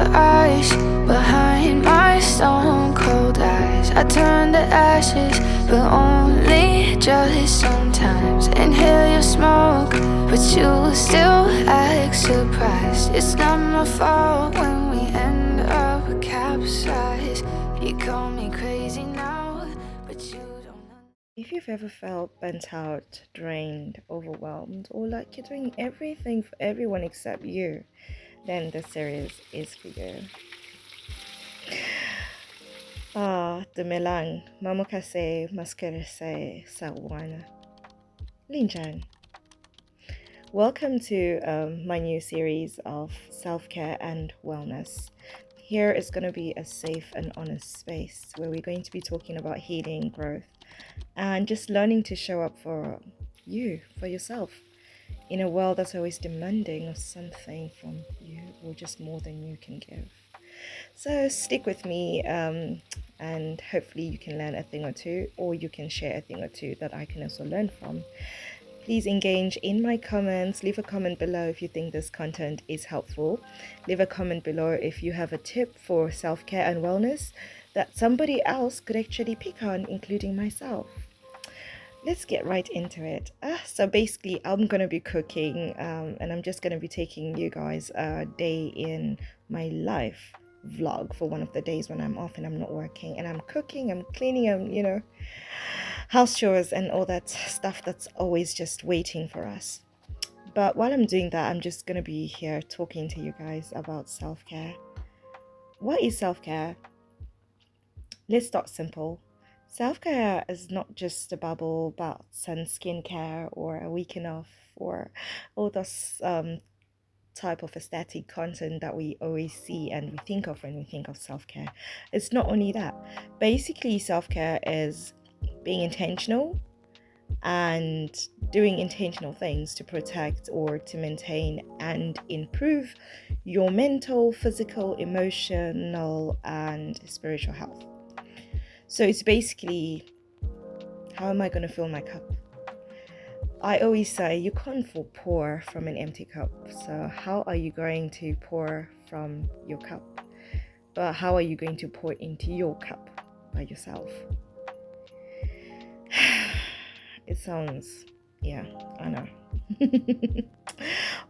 the ice behind my stone cold eyes. I turn to ashes, but only just sometimes. Inhale your smoke, but you still act surprised. It's not my fault when we end up capsized. You call me crazy now, but you don't know. If you've ever felt burnt out, drained, overwhelmed, or like you're doing everything for everyone except you, then this series is for you. Dumelang, mamukase, maskerese, sawana. Linjan. Welcome to my new series of self-care and wellness. Here is going to be a safe and honest space where we're going to be talking about healing, growth, and just learning to show up for you, for yourself, in a world that's always demanding of something from you or just more than you can give. So stick with me, and hopefully you can learn a thing or two, or you can share a thing or two that I can also learn from. Please engage in my comments. Leave a comment below if you think this content is helpful. Leave a comment below if you have a tip for self-care and wellness that somebody else could actually pick on, including myself. Let's get right into it. So basically, I'm going to be cooking, and I'm just going to be taking you guys a day in my life vlog for one of the days when I'm off and I'm not working, and I'm cooking, I'm cleaning, I'm house chores and all that stuff that's always just waiting for us. But while I'm doing that, I'm just going to be here talking to you guys about self-care. What is self-care? Let's start simple. Self-care is not just a bubble about sun skincare or a weekend off or all those type of aesthetic content that we always see and we think of when we think of self-care. It's not only that. Basically, self-care is being intentional and doing intentional things to protect or to maintain and improve your mental, physical, emotional, and spiritual health. So it's basically, how am I going to fill my cup? I always say you can't pour from an empty cup. So how are you going to pour from your cup? But how are you going to pour into your cup by yourself? It sounds, yeah, I know.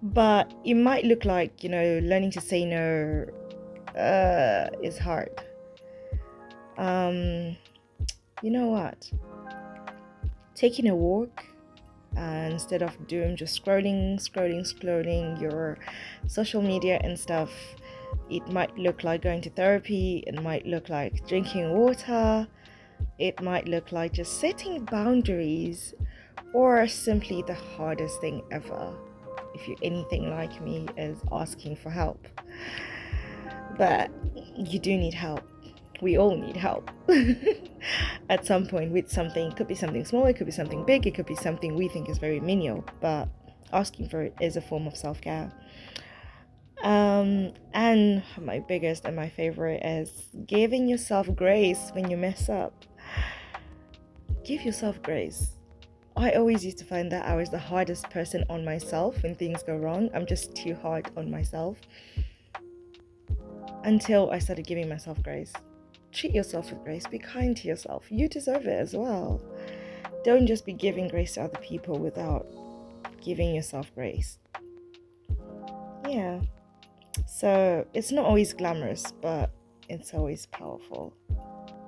But it might look like, learning to say no is hard. You know what? Taking a walk instead of doom just scrolling your social media and stuff. It might look like going to therapy. It might look like drinking water. It might look like just setting boundaries, or simply the hardest thing ever, if you're anything like me, is asking for help. But you do need help. We all need help at some point with something. It could be something small, it could be something big, it could be something we think is very menial, but asking for it is a form of self-care. And my biggest and my favorite is giving yourself grace when you mess up. Give yourself grace. I always used to find that I was the hardest person on myself when things go wrong. I'm just too hard on myself, until I started giving myself grace. Treat yourself with grace. Be kind to yourself. You deserve it as well. Don't just be giving grace to other people without giving yourself grace. Yeah. So it's not always glamorous, but it's always powerful.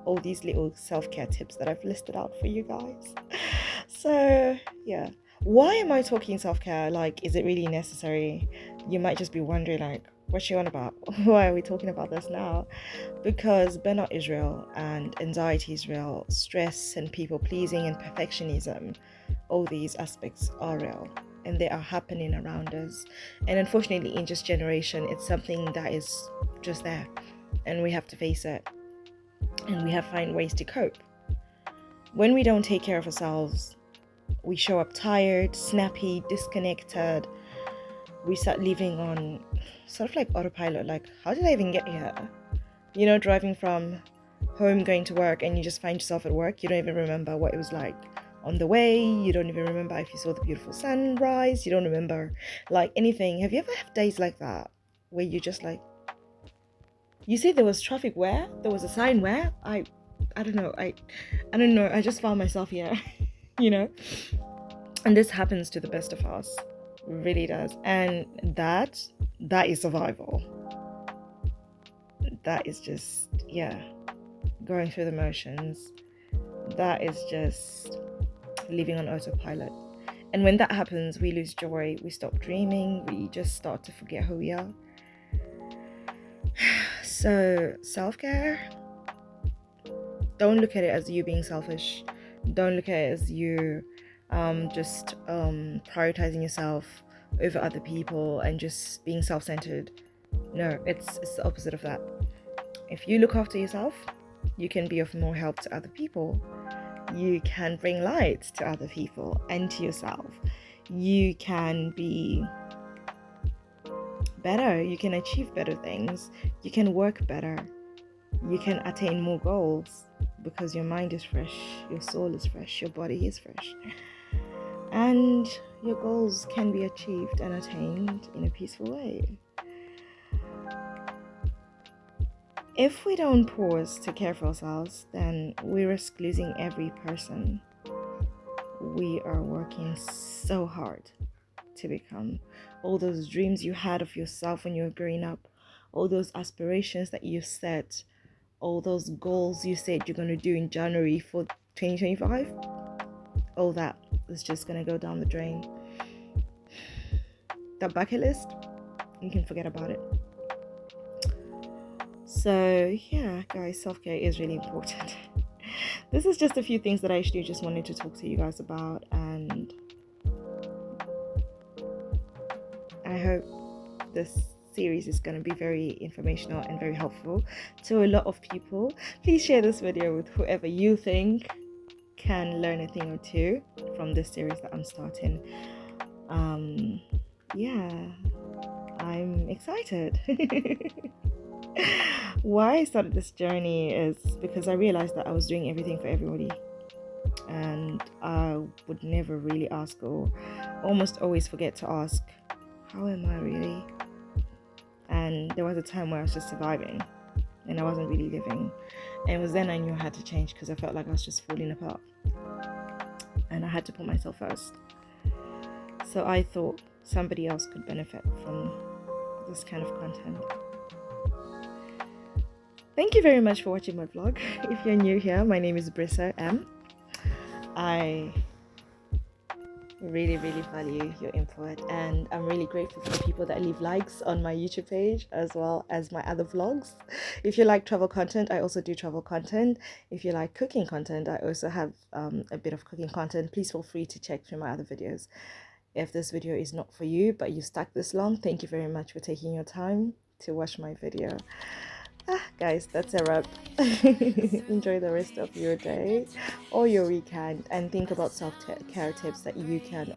All these little self-care tips that I've listed out for you guys. So yeah. Why am I talking self-care? Like, is it really necessary? You might just be wondering, like, what's she on about? Why are we talking about this now? Because burnout is real, and anxiety is real, stress and people pleasing and perfectionism, all these aspects are real, and they are happening around us. And unfortunately, in just generation, it's something that is just there, and we have to face it, and we have to find ways to cope. When we don't take care of ourselves, we show up tired, snappy, disconnected. We start living on sort of like autopilot, like, how did I even get here? Driving from home, going to work, and you just find yourself at work. You don't even remember what it was like on the way. You don't even remember if you saw the beautiful sunrise. You don't remember like anything. Have you ever had days like that where you just like, You say there was traffic where? There was a sign where? I don't know. I don't know. I just found myself here, you know? And this happens to the best of us. Really does. And that is survival. That is just, yeah, going through the motions. That is just living on autopilot. And when that happens, we lose joy, we stop dreaming, we just start to forget who we are. So, self-care, don't look at it as you being selfish. Don't look at it as you just prioritizing yourself over other people and just being self-centered. No, it's the opposite of that. If you look after yourself, you can be of more help to other people. You can bring light to other people and to yourself. You can be better. You can achieve better things. You can work better. You can attain more goals because your mind is fresh, your soul is fresh, your body is fresh. And your goals can be achieved and attained in a peaceful way. If we don't pause to care for ourselves, then we risk losing every person we are working so hard to become. All those dreams you had of yourself when you were growing up, all those aspirations that you set, all those goals you said you're going to do in January for 2025, all that is just going to go down the drain. That bucket list, you can forget about it. So yeah, guys, self-care is really important. This is just a few things that I actually just wanted to talk to you guys about, and I hope this series is going to be very informational and very helpful to a lot of people. Please share this video with whoever you think can learn a thing or two from this series that I'm starting. Yeah, I'm excited. Why I started this journey is because I realized that I was doing everything for everybody, and I would never really ask, or almost always forget to ask, how am I really? And there was a time where I was just surviving and I wasn't really living, and it was then I knew I had to change because I felt like I was just falling apart and I had to put myself first. So I thought somebody else could benefit from this kind of content. Thank you very much for watching my vlog. If you're new here, my name is Brisa.M. I really value your input, and I'm really grateful for the people that leave likes on my YouTube page as well as my other vlogs. If you like travel content, I also do travel content. If you like cooking content, I also have a bit of cooking content. Please feel free to check through my other videos. If this video is not for you but you stuck this long, thank you very much for taking your time to watch my video. Guys, that's a wrap. Enjoy the rest of your day or your weekend, and think about self-care tips that you can